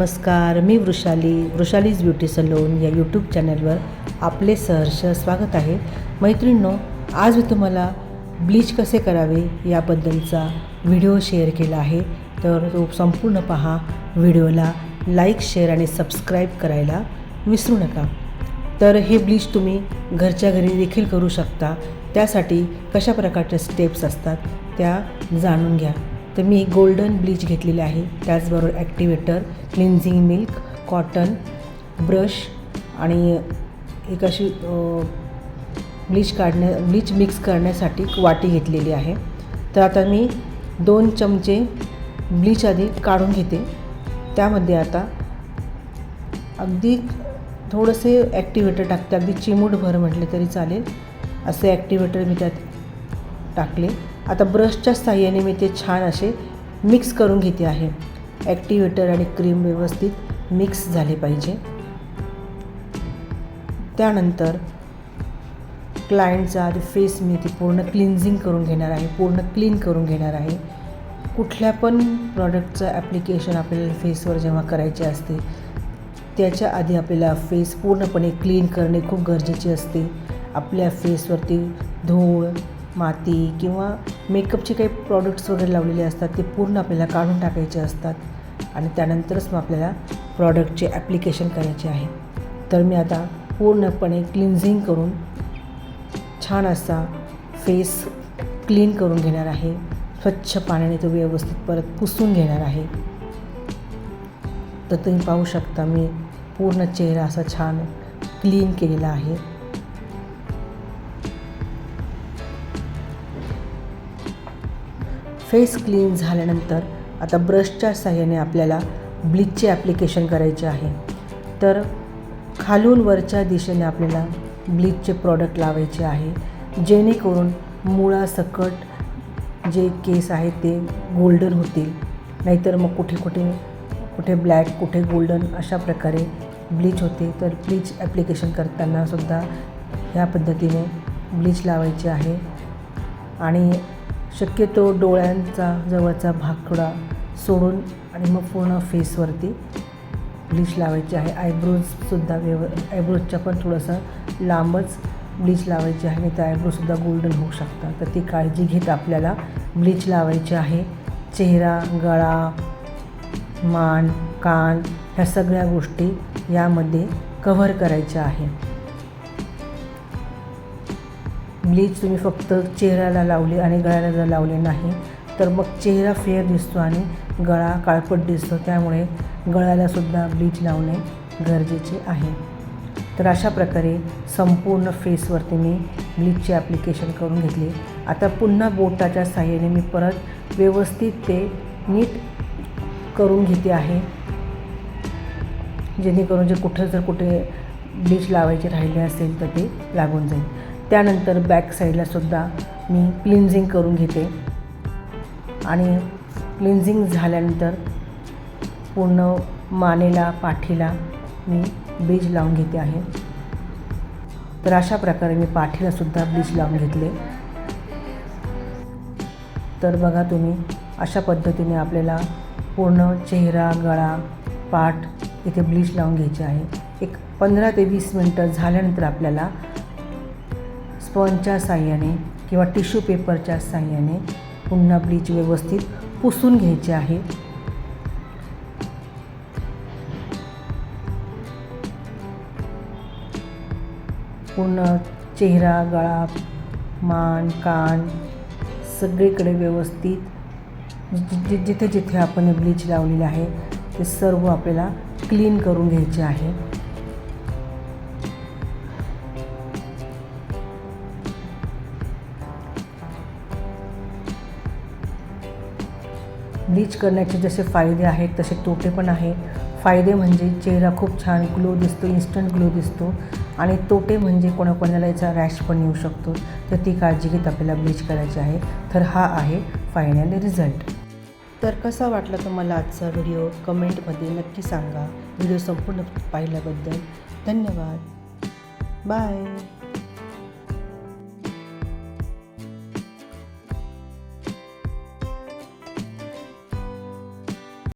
नमस्कार, मी वृषालीज beauty salon या YouTube चॅनलवर आपले सहर्ष स्वागत आहे। मैत्रिणींनो, आज मी तुम्हाला ब्लीच कसे करावे याबद्दलचा व्हिडिओ शेअर केला आहे, तर तो संपूर्ण पहा। व्हिडिओला लाईक, शेअर आणि सबस्क्राईब करायला विसरू नका। तर हे ब्लीच तुम्ही घरच्या घरी देखील करू शकता। त्यासाठी कशा प्रकारचे स्टेप्स असतात त्या जाणून घ्या। तर मी गोल्डन ब्लीच घेतलेले आहे, त्याचबरोबर activator, cleansing milk, cotton, brush आणि एक अशी ब्लीच मिक्स करण्यासाठी वाटी घेतलेली आहे। तर आता मी 2 चमचे ब्लीच आधी काढून घेते। त्यामध्ये आता अगदी थोडेसे ॲक्टिवेटर टाकते, अगदी चिमूटभर म्हटले तरी चालेल असे ॲक्टिवेटर मी त्यात टाकले। आता ब्रशच्या साहाय्याने मी ते छान असे मिक्स करून घेते आहे। ॲक्टिवेटर आणि क्रीम व्यवस्थित मिक्स झाले पाहिजे। त्यानंतर क्लायंटचा आधी फेस मी ती पूर्ण क्लिन्झिंग करून घेणार आहे, पूर्ण क्लीन करून घेणार आहे। कुठल्या पण प्रॉडक्टचं ॲप्लिकेशन आपल्याला फेसवर जेव्हा करायचे असते त्याच्या आधी आपल्याला फेस पूर्णपणे क्लीन करणे खूप गरजेचे असते। आपल्या फेसवरती धूळ, माती किंवा मेकअपचे काही प्रॉडक्ट्स वगैरे लावलेले असतात ते पूर्ण आपल्याला काढून टाकायचे असतात आणि त्यानंतरच मग आपल्याला प्रॉडक्टचे ॲप्लिकेशन करायचे आहे। तर मी आता पूर्णपणे क्लिन्झिंग करून छान असा फेस क्लीन करून घेणार आहे। स्वच्छ पाण्याने तो व्यवस्थित परत पुसून घेणार आहे। तर तुम्ही पाहू शकता मी पूर्ण चेहरा असा छान क्लीन केलेला आहे। फेस क्लीन झाल्यानंतर आता ब्रशच्या साहाय्याने आपल्याला ब्लीचचे ॲप्लिकेशन करायचे आहे। तर खालून वरच्या दिशेने आपल्याला ब्लीचचे प्रॉडक्ट लावायचे आहे, जेणेकरून मुळासकट जे केस आहेत ते गोल्डन होतील। नाहीतर मग कुठे ब्लॅक, कुठे गोल्डन अशा प्रकारे ब्लीच होते। तर ब्लीच ॲप्लिकेशन करताना सुद्धा ह्या पद्धतीने ब्लीच लावायचे आहे आणि शक्यतो डोळ्यांचा जवळचा भाग थोडा सोडून आणि मग पूर्ण फेसवरती ब्लीच लावायची आहे। आयब्रोजसुद्धा आयब्रोजच्या पण थोडंसं लांबच ब्लीच लावायची आहे, नाही तर आयब्रोजसुद्धा गोल्डन होऊ शकतात। तर ती काळजी घेत आपल्याला ब्लीच लावायची आहे। चेहरा, गळा, मान, कान ह्या सगळ्या गोष्टी यामध्ये कव्हर करायच्या आहे। ब्लीच तुम्ही फक्त चेहऱ्याला लावले आणि गळ्याला जर लावले नाही तर मग चेहरा फेअर दिसतो आणि गळा काळपट दिसतो, त्यामुळे गळ्यालासुद्धा ब्लीच लावणे गरजेचे आहे। तर अशा प्रकारे संपूर्ण फेसवरती मी ब्लीचचे ॲप्लिकेशन करून घेतले। आता पुन्हा बोटाच्या साहाय्याने मी परत व्यवस्थित ते नीट करून घेते आहे, जेणेकरून कुठे ब्लीच लावायचे राहिले असेल तर ते लागून जाईल। त्यानंतर बॅक साईडलासुद्धा मी क्लिन्झिंग करून घेते आणि क्लिन्झिंग झाल्यानंतर पूर्ण मानेला, पाठीला मी ब्लीच लावून घेते आहे। तर अशा प्रकारे मी पाठीलासुद्धा ब्लीच लावून घेतले। तर बघा तुम्ही, अशा पद्धतीने आपल्याला पूर्ण चेहरा, गळा, पाठ इथे ब्लीच लावून घ्यायचे आहे। एक 15 ते 20 मिनटं झाल्यानंतर आपल्याला स्पंजच्या साहाय्याने किंवा टिश्यू पेपरच्या साहाय्याने पुन्हा ब्लीच व्यवस्थित पुसून घ्यायचे आहे। पूर्ण चेहरा, गळा, मान, कान सगळीकडे व्यवस्थित जिथे जिथे आपण ब्लीच लावलेले आहे ते सर्व आपल्याला क्लीन करून घ्यायचे आहे। ब्लीच करण्याचे जसे फायदे आहेत तसे तोटे पण आहे। फायदे म्हणजे चेहरा खूप छान ग्लो दिसतो, इन्स्टंट ग्लो दिसतो आणि तोटे म्हणजे कोणाकोणाला याचा रॅश पण येऊ शकतो। तर ती काळजी घेत आपल्याला ब्लीच करायची आहे। तर हा आहे फायनल रिझल्ट। तर कसा वाटला तुम्हाला आजचा व्हिडिओ कमेंटमध्ये नक्की सांगा। व्हिडिओ संपूर्ण पाहिल्याबद्दल धन्यवाद। बाय।